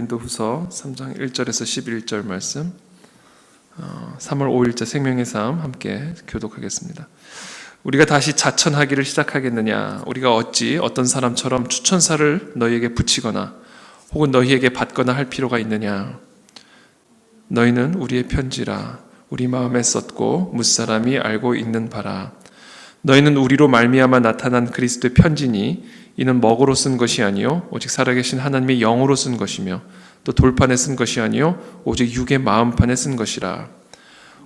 고린도후서 3장 1절에서 11절 말씀 3월 5일째 생명의 삶 함께 교독하겠습니다. 우리가 다시 자천하기를 시작하겠느냐? 우리가 어찌 어떤 사람처럼 추천사를 너희에게 붙이거나 혹은 너희에게 받거나 할 필요가 있느냐? 너희는 우리의 편지라 우리 마음에 썼고 무사람이 알고 있는 바라. 너희는 우리로 말미암아 나타난 그리스도의 편지니 이는 먹으로 쓴 것이 아니요 오직 살아계신 하나님의 영으로 쓴 것이며 또 돌판에 쓴 것이 아니요 오직 육의 마음판에 쓴 것이라.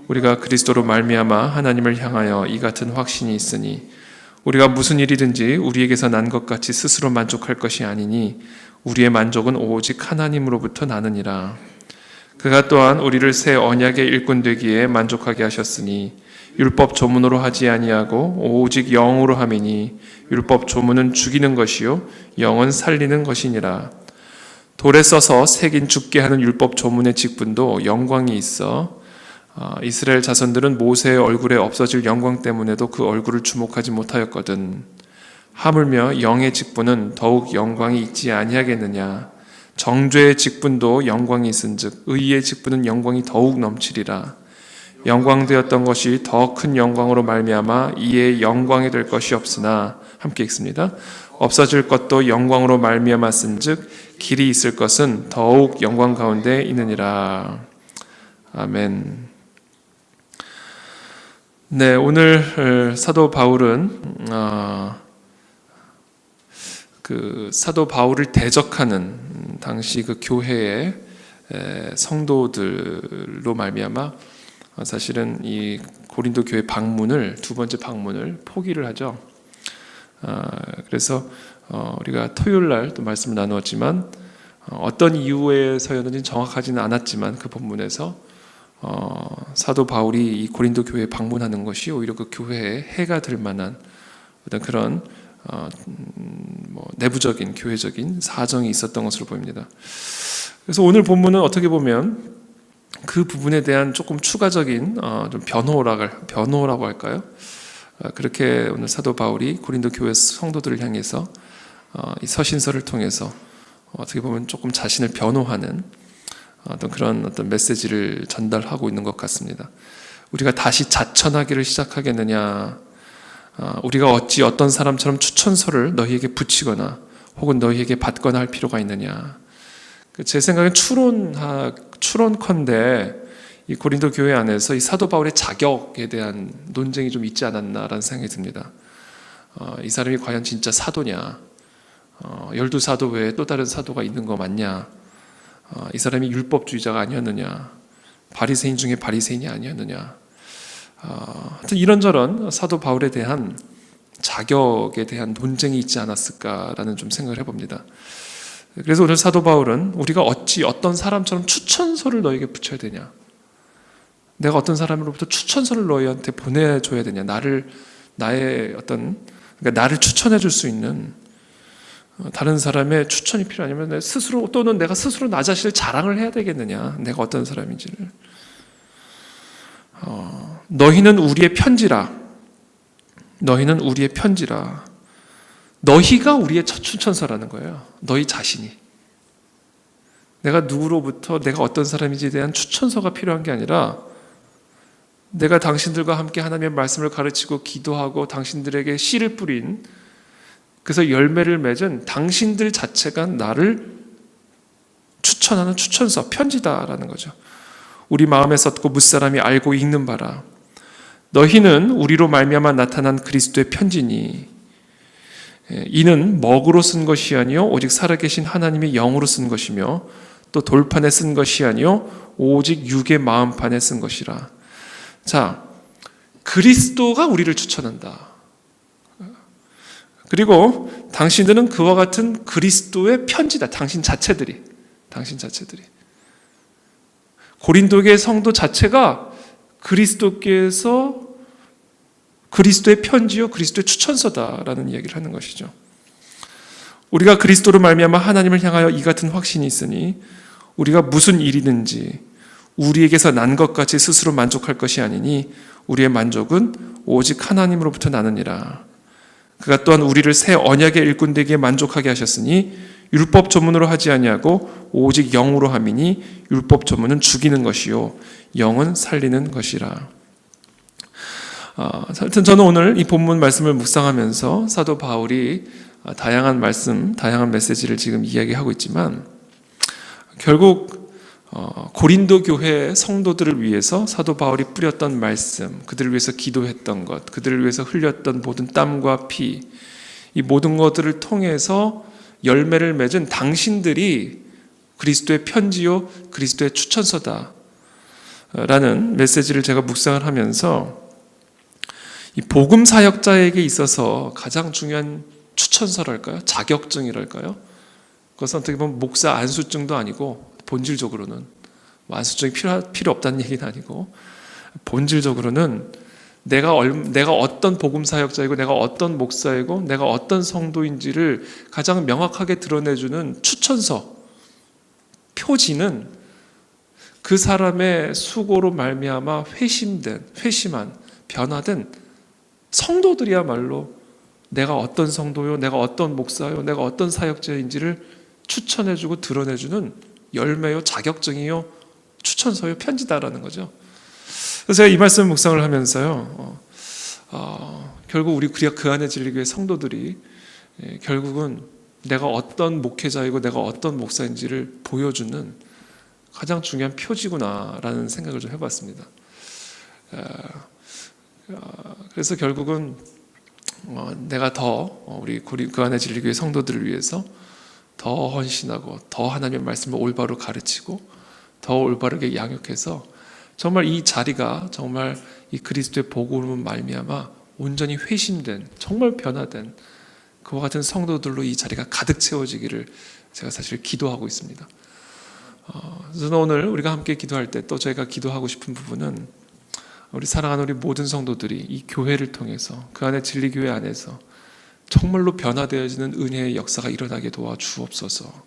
우리가 그리스도로 말미암아 하나님을 향하여 이 같은 확신이 있으니 우리가 무슨 일이든지 우리에게서 난 것 같이 스스로 만족할 것이 아니니 우리의 만족은 오직 하나님으로부터 나느니라. 그가 또한 우리를 새 언약의 일꾼 되기에 만족하게 하셨으니 율법 조문으로 하지 아니하고 오직 영으로 함이니 율법 조문은 죽이는 것이요 영은 살리는 것이니라. 돌에 써서 새긴 죽게 하는 율법 조문의 직분도 영광이 있어 이스라엘 자손들은 모세의 얼굴에 없어질 영광 때문에도 그 얼굴을 주목하지 못하였거든. 하물며 영의 직분은 더욱 영광이 있지 아니하겠느냐? 정죄의 직분도 영광이 있은즉 의의 직분은 영광이 더욱 넘치리라. 영광되었던 것이 더 큰 영광으로 말미암아 이에 영광이 될 것이 없으나 함께 읽습니다. 없어질 것도 영광으로 말미암았은즉 길이 있을 것은 더욱 영광 가운데 있느니라. 아멘. 네, 오늘 사도 바울은 사도 바울을 대적하는 당시 그 교회의 성도들로 말미암아 사실은 이 고린도 교회 방문을 두 번째 방문을 포기를 하죠. 그래서 우리가 토요일 날 또 말씀을 나누었지만 어떤 이유에서였는지 정확하지는 않았지만 그 본문에서 사도 바울이 이 고린도 교회에 방문하는 것이 오히려 그 교회에 해가 될 만한 어떤 그런 내부적인 교회적인 사정이 있었던 것으로 보입니다. 그래서 오늘 본문은 어떻게 보면 그 부분에 대한 조금 추가적인 좀 변호라고 할까요? 그렇게 오늘 사도 바울이 고린도 교회 성도들을 향해서 이 서신서를 통해서 어떻게 보면 조금 자신을 변호하는 어떤 메시지를 전달하고 있는 것 같습니다. 우리가 다시 자천하기를 시작하겠느냐? 우리가 어찌 어떤 사람처럼 추천서를 너희에게 붙이거나 혹은 너희에게 받거나 할 필요가 있느냐? 제 생각엔 추론컨대 이 고린도 교회 안에서 이 사도 바울의 자격에 대한 논쟁이 좀 있지 않았나라는 생각이 듭니다. 이 사람이 과연 진짜 사도냐? 12사도 외에 또 다른 사도가 있는 거 맞냐? 이 사람이 율법주의자가 아니었느냐? 바리새인 중에 바리새인이 아니었느냐? 하여튼 이런저런 사도 바울에 대한 자격에 대한 논쟁이 있지 않았을까라는 좀 생각을 해봅니다. 그래서 오늘 사도 바울은 우리가 어찌 어떤 사람처럼 추천서를 너에게 붙여야 되냐? 내가 어떤 사람으로부터 추천서를 너희한테 보내줘야 되냐? 나를 추천해 줄 수 있는 다른 사람의 추천이 필요하냐면 내 스스로 또는 내가 스스로 나 자신을 자랑을 해야 되겠느냐? 내가 어떤 사람인지를. 너희는 우리의 편지라. 너희는 우리의 편지라. 너희가 우리의 첫 추천서라는 거예요. 너희 자신이. 내가 누구로부터 내가 어떤 사람인지에 대한 추천서가 필요한 게 아니라 내가 당신들과 함께 하나님의 말씀을 가르치고 기도하고 당신들에게 씨를 뿌린 그래서 열매를 맺은 당신들 자체가 나를 추천하는 추천서, 편지다라는 거죠. 우리 마음에 썼고 무사람이 알고 읽는 바라. 너희는 우리로 말미암아 나타난 그리스도의 편지니 이는 먹으로 쓴 것이 아니요 오직 살아계신 하나님의 영으로 쓴 것이며 또 돌판에 쓴 것이 아니요 오직 육의 마음판에 쓴 것이라. 자, 그리스도가 우리를 추천한다. 그리고 당신들은 그와 같은 그리스도의 편지다. 당신 자체들이. 고린도교의 성도 자체가 그리스도께서 그리스도의 편지요 그리스도의 추천서다라는 이야기를 하는 것이죠. 우리가 그리스도로 말미암아 하나님을 향하여 이 같은 확신이 있으니 우리가 무슨 일이든지 우리에게서 난 것 같이 스스로 만족할 것이 아니니 우리의 만족은 오직 하나님으로부터 나느니라. 그가 또한 우리를 새 언약의 일꾼 되기에 만족하게 하셨으니 율법 조문으로 하지 아니하고 오직 영으로 함이니 율법 조문은 죽이는 것이요 영은 살리는 것이라. 하여튼 저는 오늘 이 본문 말씀을 묵상하면서 사도 바울이 다양한 말씀, 다양한 메시지를 지금 이야기하고 있지만 결국 고린도 교회 성도들을 위해서 사도 바울이 뿌렸던 말씀, 그들을 위해서 기도했던 것, 그들을 위해서 흘렸던 모든 땀과 피, 이 모든 것들을 통해서 열매를 맺은 당신들이 그리스도의 편지요, 그리스도의 추천서다 라는 메시지를 제가 묵상을 하면서 이 복음 사역자에게 있어서 가장 중요한 추천서랄까요? 자격증이랄까요? 그것은 어떻게 보면 목사 안수증도 아니고 본질적으로는 안수증이 필요 없다는 얘기는 아니고 본질적으로는 내가 어떤 복음 사역자이고 내가 어떤 목사이고 내가 어떤 성도인지를 가장 명확하게 드러내주는 추천서, 표지는 그 사람의 수고로 말미암아 회심한, 변화된 성도들이야말로 내가 어떤 성도요, 내가 어떤 목사요, 내가 어떤 사역자인지를 추천해주고 드러내주는 열매요, 자격증이요, 추천서요, 편지다라는 거죠. 그래서 제가 이 말씀 묵상을 하면서요, 결국 우리 그 안에 진리교회 성도들이 결국은 내가 어떤 목회자이고 내가 어떤 목사인지를 보여주는 가장 중요한 표지구나라는 생각을 좀 해봤습니다. 그래서 결국은 내가 더 우리 그 안에 진리교회 성도들을 위해서 더 헌신하고 더 하나님의 말씀을 올바로 가르치고 더 올바르게 양육해서 정말 이 자리가 정말 이 그리스도의 복음으로 말미암아 온전히 회심된, 정말 변화된 그와 같은 성도들로 이 자리가 가득 채워지기를 제가 사실 기도하고 있습니다. 저는 오늘 우리가 함께 기도할 때 또 저희가 기도하고 싶은 부분은 우리 사랑하는 우리 모든 성도들이 이 교회를 통해서 그 안에 진리교회 안에서 정말로 변화되어지는 은혜의 역사가 일어나게 도와주옵소서.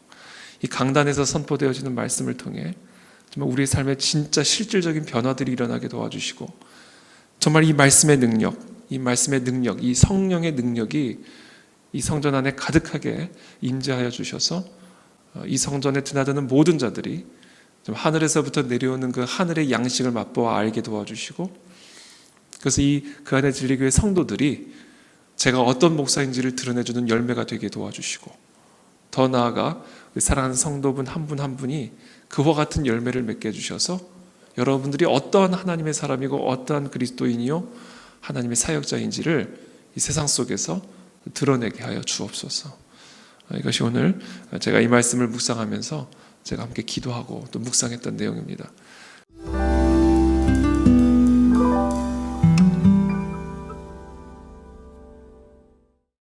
이 강단에서 선포되어지는 말씀을 통해 정말 우리의 삶에 진짜 실질적인 변화들이 일어나게 도와주시고 정말 이 말씀의 능력, 이 성령의 능력이 이 성전 안에 가득하게 임재하여 주셔서 이 성전에 드나드는 모든 자들이 좀 하늘에서부터 내려오는 그 하늘의 양식을 맛보아 알게 도와주시고 그래서 그 안에 진리교회 성도들이 제가 어떤 목사인지를 드러내주는 열매가 되게 도와주시고 더 나아가 우리 사랑하는 성도분 한 분 한 분이 그와 같은 열매를 맺게 해주셔서 여러분들이 어떠한 하나님의 사람이고 어떠한 그리스도인이요 하나님의 사역자인지를 이 세상 속에서 드러내게 하여 주옵소서. 이것이 오늘 제가 이 말씀을 묵상하면서 제가 함께 기도하고 또 묵상했던 내용입니다.